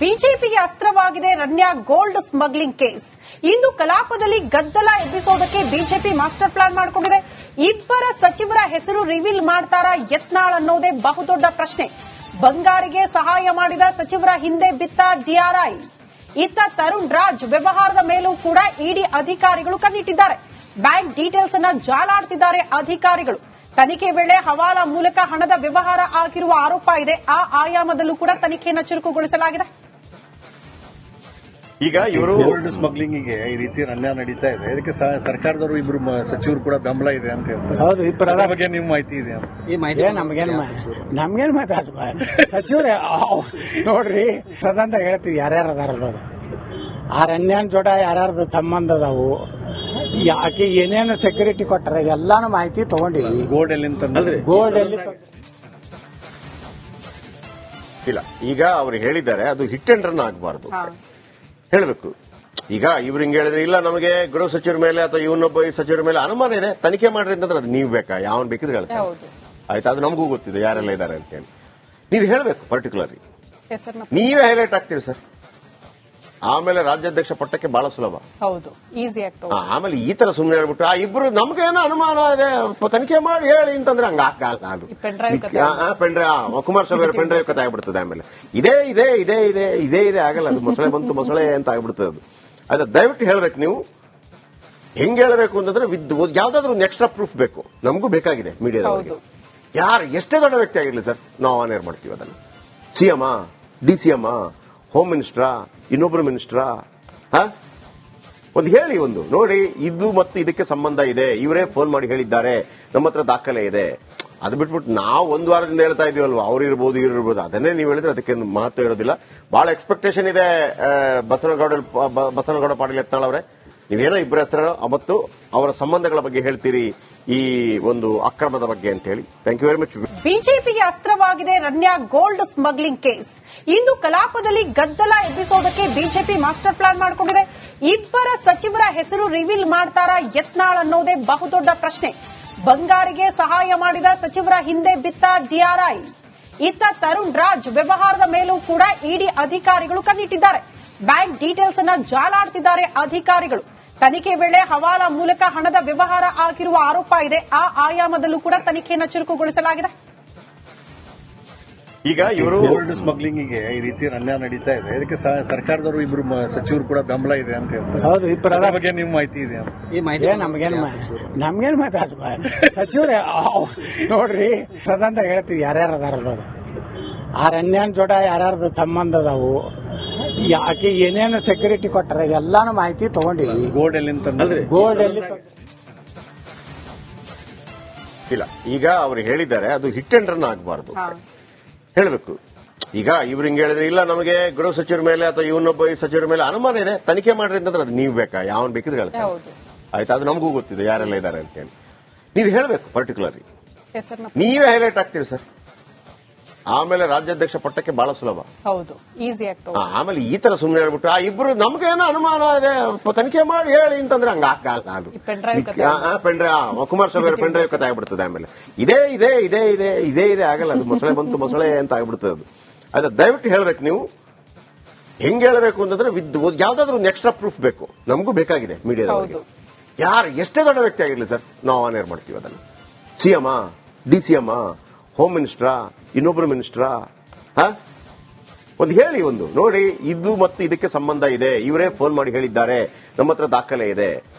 ಬಿಜೆಪಿಗೆ ಅಸ್ತ್ರವಾಗಿದೆ Ranya gold smuggling case. ಇಂದು ಕಲಾಪದಲ್ಲಿ ಗದ್ದಲ ಎಬ್ಬಿಸೋದಕ್ಕೆ ಬಿಜೆಪಿ ಮಾಸ್ಟರ್ ಪ್ಲಾನ್ ಮಾಡಿಕೊಂಡಿದೆ. ಇಬ್ಬರ ಸಚಿವರ ಹೆಸರು ರಿವೀಲ್ ಮಾಡ್ತಾರಾ ಯತ್ನಾಳ್ ಅನ್ನೋದೇ ಬಹುದೊಡ್ಡ ಪ್ರಶ್ನೆ. ಬಂಗಾರಿಗೆ ಸಹಾಯ ಮಾಡಿದ ಸಚಿವರ ಹಿಂದೆ ಬಿತ್ತ ಡಿಆರ್ಐ. ಇತ್ತ ತರುಣ್ ರಾಜ್ ವ್ಯವಹಾರದ ಮೇಲೂ ಕೂಡ ಇಡಿ ಅಧಿಕಾರಿಗಳು ಕಣ್ಣಿಟ್ಟಿದ್ದಾರೆ. ಬ್ಯಾಂಕ್ ಡೀಟೇಲ್ಸ್ ಅನ್ನ ಜಾಲಾಡ್ತಿದ್ದಾರೆ ಅಧಿಕಾರಿಗಳು. ತನಿಖೆ ವೇಳೆ ಹವಾಲಾ ಮೂಲಕ ಹಣದ ವ್ಯವಹಾರ ಆಗಿರುವ ಆರೋಪ ಇದೆ. ಆ ಆಯಾಮದಲ್ಲೂ ಕೂಡ ತನಿಖೆಯನ್ನು ಚುರುಕುಗೊಳಿಸಲಾಗಿದೆ. ಈಗ ಇವರು ಗೋಲ್ಡ್ ಸ್ಮಗ್ಲಿಂಗ್ ಈ ರೀತಿ ರನ್ಯಾ ನಡೀತಾ ಇದೆ. ಇದಕ್ಕೆ ಸರ್ಕಾರದವರು ಇಬ್ರು ಸಚಿವರು ಕೂಡ ಬೆಂಬಲ ಇದೆ ಅಂತ ಹೇಳ್ತಾರೆ. ಹೌದು, ಇಬ್ಬರ ಬಗ್ಗೆ ನಿಮ್ಮ ಮಾಹಿತಿ ಇದೆ? ಈ ಮಾಹಿತಿ ನಮ್ಗೇನ್ ಮಾತಾಡ ಸಚಿವರೇ ನೋಡ್ರಿ, ಸದಂತ ಹೇಳ್ತೀವಿ ಯಾರ್ಯಾರು ಅದಾರ. ಆ ರನ್ಯಾನ್ ಜೋಡ ಯಾರ್ಯಾರ್ದು ಸಂಬಂಧ ಅದಾವು, ಯಾಕೆ ಏನೇನು ಸೆಕ್ಯೂರಿಟಿ ಕೊಟ್ಟಾರ ಎಲ್ಲಾನು ಮಾಹಿತಿ ತಗೊಂಡಿವಿ. ಗೋಲ್ಡ್ ಎಲ್ಲಿ ಗೋಲ್ಡ್ ಎಲ್ಲಿ ಇಲ್ಲ. ಈಗ ಅವ್ರು ಹೇಳಿದ್ದಾರೆ ಅದು ಹಿಟ್ ಅಂಡ್ ರನ್ ಆಗಬಾರ್ದು, ಹೇಳಬೇಕು. ಈಗ ಇವ್ರು ಹಿಂಗೆ ಹೇಳಿದ್ರೆ ಇಲ್ಲ ನಮಗೆ ಗೃಹ ಸಚಿವರ ಮೇಲೆ ಅಥವಾ ಇವನೊಬ್ಬ ಈ ಸಚಿವರ ಮೇಲೆ ಅನುಮಾನ ಇದೆ, ತನಿಖೆ ಮಾಡ್ರಿ ಅಂತಂದ್ರೆ ಅದು ನೀವು ಬೇಕಾ? ಯಾವನ್ ಬೇಕಿದ್ರೆ ಹೇಳ್ತಾರೆ. ಆಯ್ತಾ, ಅದು ನಮಗೂ ಗೊತ್ತಿದೆ ಯಾರೆಲ್ಲ ಇದ್ದಾರೆ ಅಂತೇಳಿ. ನೀವು ಹೇಳಬೇಕು ಪರ್ಟಿಕ್ಯುಲರ್ಲಿ, ನೀವೇ ಹೈಲೈಟ್ ಆಗ್ತೀರಿ ಸರ್. ಆಮೇಲೆ ರಾಜ್ಯಾಧ್ಯಕ್ಷ ಪಟ್ಟಕ್ಕೆ ಬಹಳ ಸುಲಭ. ಹೌದು, ಈಸಿ ಆಗ್ತದೆ. ಆಮೇಲೆ ಈ ತರ ಸುಮ್ಮನೆ ಹೇಳ್ಬಿಟ್ಟು ಆ ಇಬ್ರು ನಮ್ಗೇನೋ ಅನುಮಾನ ಇದೆ ತನಿಖೆ ಮಾಡಿ ಹೇಳಿ ಅಂತಂದ್ರೆ ಹಂಗ ಆಗಲ್ಲ. ಕುಮಾರಸ್ವಾಮಿ ಅವರ ಪೆನ್ ಡ್ರೈವ್ ಕತೆ ಆಗ್ಬಿಡ್ತದೆ. ಆಮೇಲೆ ಇದೇ ಆಗಲ್ಲ. ಅದು ಮೊಸಳೆ ಬಂತು ಮೊಸಳೆ ಅಂತ ಆಗ್ಬಿಡ್ತದೆ. ಅದು ದಯವಿಟ್ಟು ಹೇಳ್ಬೇಕು. ನೀವು ಹೆಂಗ್ ಹೇಳಬೇಕು ಅಂತಂದ್ರೆ ಯಾವ್ದಾದ್ರು ಒಂದು ಎಕ್ಸ್ಟ್ರಾ ಪ್ರೂಫ್ ಬೇಕು. ನಮಗೂ ಬೇಕಾಗಿದೆ ಮೀಡಿಯಾದವರಿಗೆ. ಯಾರು ಎಷ್ಟೇ ದೊಡ್ಡ ವ್ಯಕ್ತಿ ಆಗಿರ್ಲಿ ಸರ್, ನಾವು ಆನ್ ಏರ್ ಮಾಡ್ತೀವಿ ಅದನ್ನು. ಸಿಎಂ, ಡಿಸಿಎಂ, ಹೋಮ್ ಮಿನಿಸ್ಟ್ರಾ, ಇನ್ನೊಬ್ರು ಮಿನಿಸ್ಟ್ರಾ, ಒಂದು ಹೇಳಿ, ಒಂದು ನೋಡಿ ಇದು ಮತ್ತು ಇದಕ್ಕೆ ಸಂಬಂಧ ಇದೆ, ಇವರೇ ಫೋನ್ ಮಾಡಿ ಹೇಳಿದ್ದಾರೆ, ನಮ್ಮ ಹತ್ರ ದಾಖಲೆ ಇದೆ. ಅದು ಬಿಟ್ಬಿಟ್ಟು ನಾವು ಒಂದು ವಾರದಿಂದ ಹೇಳ್ತಾ ಇದೀವಲ್ವಾ, ಅವ್ರು ಇರ್ಬೋದು ಇವ್ರು ಇರ್ಬೋದು, ಅದನ್ನೇ ನೀವು ಹೇಳಿದ್ರೆ ಅದಕ್ಕೆ ಮಹತ್ವ ಇರೋದಿಲ್ಲ. ಬಹಳ ಎಕ್ಸ್ಪೆಕ್ಟೇಷನ್ ಇದೆ ಬಸನಗೌಡ ಪಾಟೀಲ್ ಯತ್ನಾಳ್ ಅವರೇ. ನೀವೇನೋ ಇಬ್ಬರ ಹೆಸರು ಮತ್ತು ಅವರ ಸಂಬಂಧಗಳ ಬಗ್ಗೆ ಹೇಳ್ತೀರಿ, ಈ ಒಂದು ಅಕ್ರಮದ ಬಗ್ಗೆ ಅಂತ ಹೇಳಿ. Thank you very much. ಬಿಜೆಪಿಗೆ ಅಸ್ತ್ರವಾಗಿದೆ ರನ್ಯಾ ಗೋಲ್ಡ್ ಸ್ಮಗ್ಲಿಂಗ್ ಕೇಸ್. ಇಂದು ಕಲಾಪದಲ್ಲಿ ಗದ್ದಲ ಎಬ್ಬಿಸೋದಕ್ಕೆ ಬಿಜೆಪಿ ಮಾಸ್ಟರ್ ಪ್ಲಾನ್ ಮಾಡಿಕೊಂಡಿದೆ. ಇಬ್ಬರ ಸಚಿವರ ಹೆಸರು ರಿವೀಲ್ ಮಾಡ್ತಾರಾ ಯತ್ನಾಳ್ ಅನ್ನೋದೇ ಬಹುದೊಡ್ಡ ಪ್ರಶ್ನೆ. ಬಂಗಾರಿಗೆ ಸಹಾಯ ಮಾಡಿದ ಸಚಿವರ ಹಿಂದೆ ಬಿತ್ತ ಡಿಆರ್ಐ. ಇತ್ತ ತರುಣ್ ರಾಜ್ ವ್ಯವಹಾರದ ಮೇಲೂ ಕೂಡ ಇಡಿ ಅಧಿಕಾರಿಗಳು ಕಣ್ಣಿಟ್ಟಿದ್ದಾರೆ. ಬ್ಯಾಂಕ್ ಡೀಟೇಲ್ಸ್ ಅನ್ನ ಜಾಲಾಡ್ತಿದ್ದಾರೆ ಅಧಿಕಾರಿಗಳು. ತನಿಖೆ ವೇಳೆ ಹವಾಲಾ ಮೂಲಕ ಹಣದ ವ್ಯವಹಾರ ಆಗಿರುವ ಆರೋಪ ಇದೆ. ಆ ಆಯಾಮದಲ್ಲೂ ಕೂಡ ತನಿಖೆಯನ್ನು ಚುರುಕುಗೊಳಿಸಲಾಗಿದೆ. ಈಗ ಇವರು ಗೋಲ್ಡ್ ಸ್ಮಗ್ಲಿಂಗ್ ಈ ರೀತಿ ರನ್ಯಾ ನಡೀತಾ ಇದೆ. ಇದಕ್ಕೆ ಸರ್ಕಾರದವರು ಇಬ್ರು ಸಚಿವರು ಕೂಡ ಬೆಂಬಲ ಇದೆ ಅಂತ ಹೇಳ್ತಾರೆ. ಹೌದು, ಇಬ್ಬರ ಬಗ್ಗೆ ನಿಮ್ಮ ಮಾಹಿತಿ ಇದೆ? ಈ ಮಾಹಿತಿ ನಮ್ಗೇನ್ ಮಾತಾಡ ಸಚಿವರೇ ನೋಡ್ರಿ, ಸದಂತ ಹೇಳ್ತೀವಿ ಯಾರ್ಯಾರು ಅದಾರ. ಆ ರನ್ಯಾನ್ ಜೋಡ ಯಾರ್ಯಾರ್ದು ಸಂಬಂಧ ಅದಾವು, ಯಾಕೆ ಏನೇನು ಸೆಕ್ಯೂರಿಟಿ ಕೊಟ್ಟಾರ ಎಲ್ಲಾನು ಮಾಹಿತಿ ತಗೊಂಡಿವಿ. ಗೋಲ್ಡ್ ಎಲ್ಲಿ ಗೋಲ್ಡ್ ಎಲ್ಲಿ ಇಲ್ಲ. ಈಗ ಅವ್ರು ಹೇಳಿದ್ದಾರೆ ಅದು ಹಿಟ್ ಅಂಡ್ ರನ್ ಆಗಬಾರ್ದು, ಹೇಳಬೇಕು. ಈಗ ಇವ್ರು ಹಿಂಗೆ ಹೇಳಿದ್ರೆ ಇಲ್ಲ ನಮಗೆ ಗೃಹ ಸಚಿವರ ಮೇಲೆ ಅಥವಾ ಇವನೊಬ್ಬ ಈ ಸಚಿವರ ಮೇಲೆ ಅನುಮಾನ ಇದೆ, ತನಿಖೆ ಮಾಡ್ರಿ ಅಂತಂದ್ರೆ ಅದು ನೀವು ಬೇಕಾ? ಯಾವನ್ ಬೇಕಿದ್ರೆ ಹೇಳ್ತಾರೆ. ಆಯ್ತಾ, ಅದು ನಮಗೂ ಗೊತ್ತಿದೆ ಯಾರೆಲ್ಲ ಇದ್ದಾರೆ ಅಂತೇಳಿ. ನೀವು ಹೇಳಬೇಕು ಪರ್ಟಿಕ್ಯುಲರ್ಲಿ, ನೀವೇ ಹೈಲೈಟ್ ಆಗ್ತೀರಿ ಸರ್. ಆಮೇಲೆ ರಾಜ್ಯಾಧ್ಯಕ್ಷ ಪಟ್ಟಕ್ಕೆ ಬಹಳ ಸುಲಭ. ಹೌದು, ಈಸಿ ಆಗ್ತದೆ. ಆಮೇಲೆ ಈ ತರ ಸುಮ್ಮನೆ ಹೇಳ್ಬಿಟ್ಟು ಆ ಇಬ್ರು ನಮ್ಗೇನೋ ಅನುಮಾನ ಇದೆ ತನಿಖೆ ಮಾಡಿ ಹೇಳಿ ಅಂತಂದ್ರೆ ಹಂಗ ಆಗಲ್ಲ. ಅದು ಕುಮಾರಸ್ವಾಮಿ ಅವರ ಪೆನ್ ಡ್ರೈವ್ ಕತೆ ಆಗ್ಬಿಡ್ತದೆ. ಆಮೇಲೆ ಇದೇ ಆಗಲ್ಲ. ಅದು ಮೊಸಳೆ ಬಂತು ಮೊಸಳೆ ಅಂತ ಆಗ್ಬಿಡ್ತದೆ. ಅದು ದಯವಿಟ್ಟು ಹೇಳ್ಬೇಕು. ನೀವು ಹೆಂಗ್ ಹೇಳಬೇಕು ಅಂತಂದ್ರೆ ಯಾವ್ದಾದ್ರು ಒಂದು ಎಕ್ಸ್ಟ್ರಾ ಪ್ರೂಫ್ ಬೇಕು. ನಮಗೂ ಬೇಕಾಗಿದೆ ಮೀಡಿಯಾದವರಿಗೆ. ಯಾರು ಎಷ್ಟೇ ದೊಡ್ಡ ವ್ಯಕ್ತಿ ಆಗಿರ್ಲಿ ಸರ್, ನಾವು ಆನ್ ಏರ್ ಮಾಡ್ತೀವಿ ಅದನ್ನು. ಸಿಎಂ, ಡಿಸಿಎಂ, ಹೋಮ್ ಮಿನಿಸ್ಟ್ರಾ, ಇನ್ನೊಬ್ರು ಮಿನಿಸ್ಟ್ರಾ, ಒಂದು ಹೇಳಿ, ಒಂದು ನೋಡಿ ಇದು ಮತ್ತು ಇದಕ್ಕೆ ಸಂಬಂಧ ಇದೆ, ಇವರೇ ಫೋನ್ ಮಾಡಿ ಹೇಳಿದ್ದಾರೆ, ನಮ್ಮ ಹತ್ರ ದಾಖಲೆ ಇದೆ.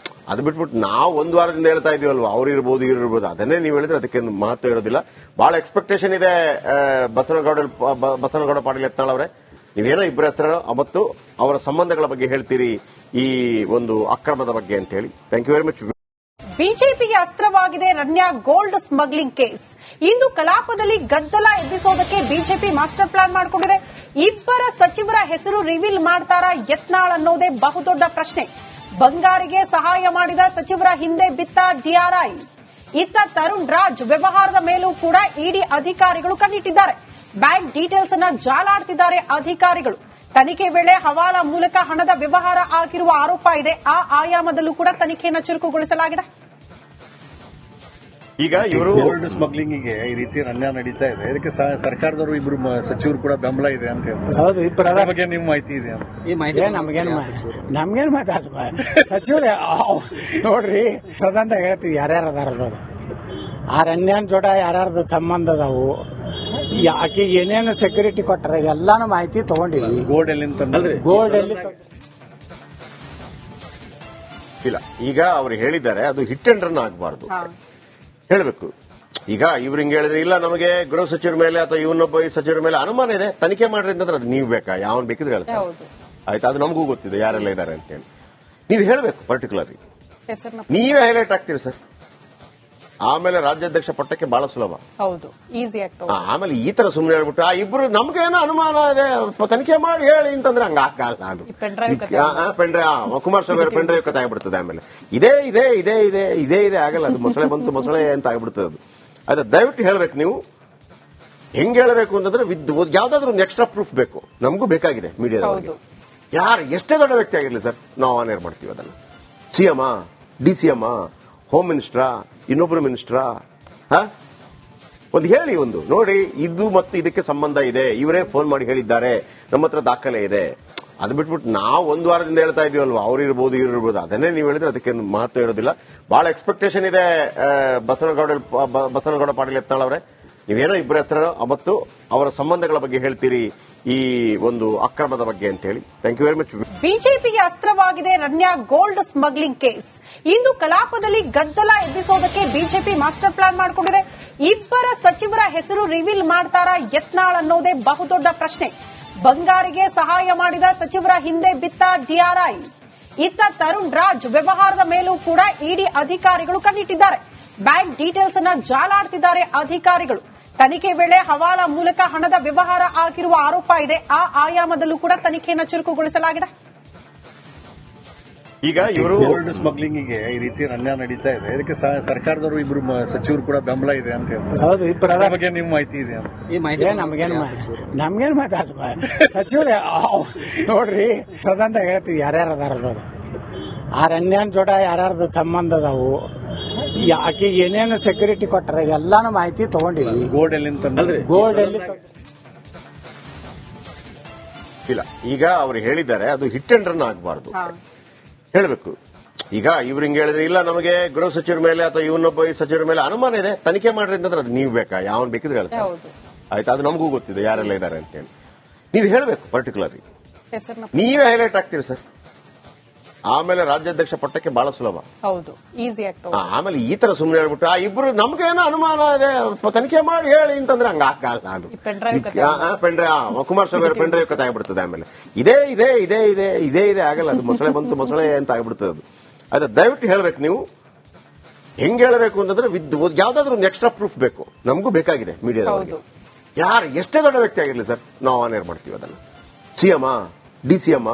ಅದು ಬಿಟ್ಬಿಟ್ಟು ನಾವು ಒಂದು ವಾರದಿಂದ ಹೇಳ್ತಾ ಇದೀವಲ್ವಾ, ಅವ್ರು ಇರ್ಬೋದು ಇವ್ರು ಇರ್ಬೋದು, ಅದನ್ನೇ ನೀವು ಹೇಳಿದ್ರೆ ಅದಕ್ಕೆ ಮಹತ್ವ ಇರೋದಿಲ್ಲ. ಬಹಳ ಎಕ್ಸ್ಪೆಕ್ಟೇಷನ್ ಇದೆ ಬಸನಗೌಡ ಪಾಟೀಲ್ ಯತ್ನಾಳ್ ಅವರೇ. ನೀವೇನೋ ಇಬ್ಬರ ಹೆಸರು ಮತ್ತು ಅವರ ಸಂಬಂಧಗಳ ಬಗ್ಗೆ ಹೇಳ್ತೀರಿ, ಈ ಒಂದು ಅಕ್ರಮದ ಬಗ್ಗೆ ಅಂತ ಹೇಳಿ. Thank you very much. ಬಿಜೆಪಿಗೆ ಅಸ್ತ್ರವಾಗಿದೆ ರನ್ಯಾ ಗೋಲ್ಡ್ ಸ್ಮಗ್ಲಿಂಗ್ ಕೇಸ್. ಇಂದು ಕಲಾಪದಲ್ಲಿ ಗದ್ದಲ ಎಬ್ಬಿಸೋದಕ್ಕೆ ಬಿಜೆಪಿ ಮಾಸ್ಟರ್ ಪ್ಲಾನ್ ಮಾಡಿಕೊಂಡಿದೆ. ಇಬ್ಬರ ಸಚಿವರ ಹೆಸರು ರಿವೀಲ್ ಮಾಡ್ತಾರಾ ಯತ್ನಾಳ್ ಅನ್ನೋದೇ ಬಹುದೊಡ್ಡ ಪ್ರಶ್ನೆ. ಬಂಗಾರಿಗೆ ಸಹಾಯ ಮಾಡಿದ ಸಚಿವರ ಹಿಂದೆ ಬಿತ್ತ ಡಿಆರ್ಐ. ಇತ್ತ ತರುಣ್ ರಾಜ್ ವ್ಯವಹಾರದ ಮೇಲೂ ಕೂಡ ಇಡಿ ಅಧಿಕಾರಿಗಳು ಕಣ್ಣಿಟ್ಟಿದ್ದಾರೆ. ಬ್ಯಾಂಕ್ ಡೀಟೇಲ್ಸ್ ಅನ್ನ ಜಾಲಾಡ್ತಿದ್ದಾರೆ ಅಧಿಕಾರಿಗಳು. ತನಿಖೆ ವೇಳೆ ಹವಾಲಾ ಮೂಲಕ ಹಣದ ವ್ಯವಹಾರ ಆಗಿರುವ ಆರೋಪ ಇದೆ. ಆ ಆಯಾಮದಲ್ಲೂ ಕೂಡ ತನಿಖೆಯನ್ನು ಚುರುಕುಗೊಳಿಸಲಾಗಿದೆ. ಈಗ ಇವರು ಗೋಲ್ಡ್ ಸ್ಮಗ್ಲಿಂಗಿಗೆ ಈ ರೀತಿ ಅನ್ಯಾಯ ನಡೀತಾ ಇದೆ. ಇದಕ್ಕೆ ಸರ್ಕಾರದವರು ಇಬ್ರು ಸಚಿವರು ಕೂಡ ಬೆಂಬಲ ಇದೆ ಅಂತ ಹೇಳ್ತಾರೆ. ಹೌದು, ಇಬ್ಬರು ಅದ್ರ ಬಗ್ಗೆ ನಿಮ್ಮ ಮಾಹಿತಿ ಇದೆ ಅಂತ. ನಮ್ಗೇನು ಮಾತಾಡ ಸಚಿವರು ನೋಡ್ರಿ ಸದಂತ ಹೇಳ್ತೀವಿ ಯಾರ್ಯಾರು ಅದಾರಲ್ಲ ಆ ರನ್ಯಾನ್ ಜೋಡ ಯಾರ್ಯಾರ್ದು ಸಂಬಂಧ ಅದಾವು, ಆಕೆ ಏನೇನು ಸೆಕ್ಯೂರಿಟಿ ಕೊಟ್ಟಾರ ಎಲ್ಲಾನು ಮಾಹಿತಿ ತಗೊಂಡಿವಿ. ಗೋಲ್ಡ್ ಎಲ್ಲಿ ಗೋಲ್ಡ್ ಎಲ್ಲಿ ಇಲ್ಲ, ಈಗ ಅವ್ರು ಹೇಳಿದ್ದಾರೆ ಅದು ಹಿಟ್ ಅಂಡ್ ರನ್ ಆಗಬಾರ್ದು ಹೇಳಬೇಕು. ಈಗ ಇವ್ರು ಹಿಂಗೆ ಹೇಳಿದ್ರೆ ಇಲ್ಲ ನಮಗೆ ಗೃಹ ಸಚಿವರ ಮೇಲೆ ಅಥವಾ ಇವನೊಬ್ಬ ಈ ಸಚಿವರ ಮೇಲೆ ಅನುಮಾನ ಇದೆ, ತನಿಖೆ ಮಾಡ್ರಿ ಅಂತಂದ್ರೆ ಅದು ನೀವು ಬೇಕಾ? ಯಾವನ್ ಬೇಕಿದ್ರೆ ಹೇಳ್ತಾರೆ. ಆಯ್ತಾ, ಅದು ನಮಗೂ ಗೊತ್ತಿದೆ ಯಾರೆಲ್ಲ ಇದ್ದಾರೆ ಅಂತೇಳಿ. ನೀವು ಹೇಳಬೇಕು ಪರ್ಟಿಕ್ಯುಲರ್ಲಿ, ನೀವೇ ಹೈಲೈಟ್ ಆಗ್ತೀರಿ ಸರ್. ಆಮೇಲೆ ರಾಜ್ಯಾಧ್ಯಕ್ಷ ಪಟ್ಟಕ್ಕೆ ಬಹಳ ಸುಲಭ. ಹೌದು, ಈಸಿ ಆಗ್ತದೆ. ಆಮೇಲೆ ಈ ತರ ಸುಮ್ಮನೆ ಹೇಳ್ಬಿಟ್ಟು ಆ ಇಬ್ರು ನಮ್ಗೇನೋ ಅನುಮಾನ ಇದೆ ತನಿಖೆ ಮಾಡಿ ಹೇಳಿ ಅಂತಂದ್ರೆ ಹಂಗ ಆಗಲ್ಲ. ಅದು ಪೆಂಡ್ರೈವ್ ಕುಮಾರಸ್ವಾಮಿ ಅವರ ಪೆಂಡ್ರೈವ್ ಕಥೆ ಆಗ್ಬಿಡ್ತದೆ. ಆಮೇಲೆ ಇದೇ ಇದೆ ಇದೇ ಇದೆ ಇದೇ ಇದೆ ಆಗಲ್ಲ. ಅದು ಮೊಸಳೆ ಬಂತು ಮೊಸಳೆ ಅಂತ ಆಗ್ಬಿಡ್ತದೆ. ಅದು ದಯವಿಟ್ಟು ಹೇಳ್ಬೇಕು ನೀವು. ಹೆಂಗ್ ಹೇಳಬೇಕು ಅಂತಂದ್ರೆ ಯಾವ್ದಾದ್ರು ಒಂದು ಎಕ್ಸ್ಟ್ರಾ ಪ್ರೂಫ್ ಬೇಕು, ನಮಗೂ ಬೇಕಾಗಿದೆ ಮೀಡಿಯಾದವರಿಗೆ. ಯಾರು ಎಷ್ಟೇ ದೊಡ್ಡ ವ್ಯಕ್ತಿ ಆಗಿರ್ಲಿ ಸರ್, ನಾವು ಆನ್ ಏರ್ ಮಾಡ್ತೀವಿ ಅದನ್ನ. ಸಿಎಂ, ಡಿಸಿಎಂ, ಹೋಮ್ ಮಿನಿಸ್ಟ್ರಾ, ಇನ್ನೊಬ್ರು ಮಿನಿಸ್ಟ್ರಾ, ಒಂದು ಹೇಳಿ, ಒಂದು ನೋಡಿ ಇದು ಮತ್ತು ಇದಕ್ಕೆ ಸಂಬಂಧ ಇದೆ, ಇವರೇ ಫೋನ್ ಮಾಡಿ ಹೇಳಿದ್ದಾರೆ, ನಮ್ಮ ಹತ್ರ ದಾಖಲೆ ಇದೆ. ಅದು ಬಿಟ್ಬಿಟ್ಟು ನಾವು ಒಂದು ವಾರದಿಂದ ಹೇಳ್ತಾ ಇದೀವಲ್ವಾ, ಅವ್ರು ಇರ್ಬೋದು ಇವ್ರು ಇರ್ಬೋದು, ಅದನ್ನೇ ನೀವು ಹೇಳಿದ್ರೆ ಅದಕ್ಕೆ ಮಹತ್ವ ಇರೋದಿಲ್ಲ. ಬಹಳ ಎಕ್ಸ್ಪೆಕ್ಟೇಷನ್ ಇದೆ ಬಸನಗೌಡ ಪಾಟೀಲ್ ಯತ್ನಾಳ್ ಅವರೇ. ನೀವೇನೋ ಇಬ್ಬರ ಹೆಸರು ಮತ್ತು ಅವರ ಸಂಬಂಧಗಳ ಬಗ್ಗೆ ಹೇಳ್ತೀರಿ, ಈ ಒಂದು ಅಕ್ರಮದ ಬಗ್ಗೆ ಅಂತ ಹೇಳಿ. Thank you very much. ಬಿಜೆಪಿಗೆ ಅಸ್ತ್ರವಾಗಿದೆ ರನ್ಯಾ ಗೋಲ್ಡ್ ಸ್ಮಗ್ಲಿಂಗ್ ಕೇಸ್. ಇಂದು ಕಲಾಪದಲ್ಲಿ ಗದ್ದಲ ಎಬ್ಬಿಸೋದಕ್ಕೆ ಬಿಜೆಪಿ ಮಾಸ್ಟರ್ ಪ್ಲಾನ್ ಮಾಡಿಕೊಂಡಿದೆ. ಇಬ್ಬರ ಸಚಿವರ ಹೆಸರು ರಿವೀಲ್ ಮಾಡ್ತಾರಾ ಯತ್ನಾಳ್ ಅನ್ನೋದೇ ಬಹುದೊಡ್ಡ ಪ್ರಶ್ನೆ. ಬಂಗಾರಿಗೆ ಸಹಾಯ ಮಾಡಿದ ಸಚಿವರ ಹಿಂದೆ ಬಿತ್ತ ಡಿಆರ್ಐ. ಇತ್ತ ತರುಣ್ ರಾಜ್ ವ್ಯವಹಾರದ ಮೇಲೂ ಕೂಡ ಇಡಿ ಅಧಿಕಾರಿಗಳು ಕಣ್ಣಿಟ್ಟಿದ್ದಾರೆ. ಬ್ಯಾಂಕ್ ಡೀಟೇಲ್ಸ್ ಅನ್ನ ಜಾಲಾಡ್ತಿದ್ದಾರೆ ಅಧಿಕಾರಿಗಳು. ತನಿಖೆ ವೇಳೆ ಹವಾಲಾ ಮೂಲಕ ಹಣದ ವ್ಯವಹಾರ ಆಗಿರುವ ಆರೋಪ ಇದೆ. ಆ ಆಯಾಮದಲ್ಲೂ ಕೂಡ ತನಿಖೆಯನ್ನು ಚುರುಕುಗೊಳಿಸಲಾಗಿದೆ. ಈಗ ಇವರು ಗೋಲ್ಡ್ ಸ್ಮಗ್ಲಿಂಗಿಗೆ ಈ ರೀತಿ ಅನ್ಯಾಯ ನಡೀತಾ ಇದೆ. ಇದಕ್ಕೆ ಸರ್ಕಾರದವರು ಇಬ್ರು ಸಚಿವರು ಕೂಡ ಬೆಂಬಲ ಇದೆ ಅಂತ ಹೇಳ್ತಾರೆ. ಹೌದು, ಇಬ್ಬರು ಅದ್ರ ಬಗ್ಗೆ ನಿಮ್ಮ ಮಾಹಿತಿ ಇದೆ ಅಂತ. ನಮ್ಗೇನು ಮಾತಾಡ ಸಚಿವರು ನೋಡ್ರಿ ಸದಂತ ಹೇಳ್ತೀವಿ ಯಾರ್ಯಾರು ಅದಾರಲ್ಲ ಆ ರನ್ಯಾನ್ ಜೋಡ ಯಾರ್ಯಾರ್ದು ಸಂಬಂಧ ಅದಾವು, ಆಕೆ ಏನೇನು ಸೆಕ್ಯೂರಿಟಿ ಕೊಟ್ಟಾರ ಎಲ್ಲಾನು ಮಾಹಿತಿ ತಗೊಂಡಿವಿ. ಗೋಲ್ಡ್ ಎಲ್ಲಿ ಗೋಲ್ಡ್ ಎಲ್ಲಿ ಇಲ್ಲ, ಈಗ ಅವ್ರು ಹೇಳಿದ್ದಾರೆ ಅದು ಹಿಟ್ ಅಂಡ್ ರನ್ ಆಗಬಾರ್ದು ಹೇಳಬೇಕು. ಈಗ ಇವ್ರು ಹಿಂಗೆ ಹೇಳಿದ್ರೆ ಇಲ್ಲ ನಮಗೆ ಗೃಹ ಸಚಿವರ ಮೇಲೆ ಅಥವಾ ಇವನೊಬ್ಬ ಈ ಸಚಿವರ ಮೇಲೆ ಅನುಮಾನ ಇದೆ, ತನಿಖೆ ಮಾಡ್ರಿ ಅಂತಂದ್ರೆ ಅದು ನೀವು ಬೇಕಾ? ಯಾವನ್ ಬೇಕಿದ್ರೆ ಹೇಳ್ತಾರೆ. ಆಯ್ತಾ, ಅದು ನಮಗೂ ಗೊತ್ತಿದೆ ಯಾರೆಲ್ಲ ಇದ್ದಾರೆ ಅಂತೇಳಿ. ನೀವು ಹೇಳಬೇಕು ಪರ್ಟಿಕ್ಯುಲರ್ಲಿ, ನೀವೇ ಹೈಲೈಟ್ ಆಗ್ತೀರಿ ಸರ್. ಆಮೇಲೆ ರಾಜ್ಯಾಧ್ಯಕ್ಷ ಪಟ್ಟಕ್ಕೆ ಬಹಳ ಸುಲಭ. ಹೌದು, ಈಸಿ ಆಗ್ತದೆ. ಆಮೇಲೆ ಈ ತರ ಸುಮ್ಮನೆ ಹೇಳ್ಬಿಟ್ಟು ಆ ಇಬ್ರು ನಮ್ಗೇನೋ ಅನುಮಾನ ಇದೆ ತನಿಖೆ ಮಾಡಿ ಹೇಳಿ ಅಂತಂದ್ರೆ ಹಂಗ ಆಗಲ್ಲ. ಅದು ಪೆಂಡ್ರೈವ್ ಕುಮಾರಸ್ವಾಮಿ ಅವರ ಪೆಂಡ್ರೈವ್ ಕಥೆ ಆಗ್ಬಿಡ್ತದೆ. ಆಮೇಲೆ ಇದೇ ಇದೆ ಇದೇ ಇದೆ ಇದೇ ಇದೆ ಆಗಲ್ಲ. ಅದು ಮೊಸಳೆ ಬಂತು ಮೊಸಳೆ ಅಂತ ಆಗ್ಬಿಡ್ತದೆ. ಅದು ದಯವಿಟ್ಟು ಹೇಳ್ಬೇಕು ನೀವು. ಹೆಂಗ್ ಹೇಳಬೇಕು ಅಂತಂದ್ರೆ ಯಾವ್ದಾದ್ರು ಒಂದು ಎಕ್ಸ್ಟ್ರಾ ಪ್ರೂಫ್ ಬೇಕು, ನಮಗೂ ಬೇಕಾಗಿದೆ ಮೀಡಿಯಾದವರಿಗೆ. ಯಾರು ಎಷ್ಟೇ ದೊಡ್ಡ ವ್ಯಕ್ತಿ ಆಗಿರ್ಲಿ ಸರ್, ನಾವು ಆನ್ ಏರ್ ಮಾಡ್ತೀವಿ ಅದನ್ನ. CM, DCM,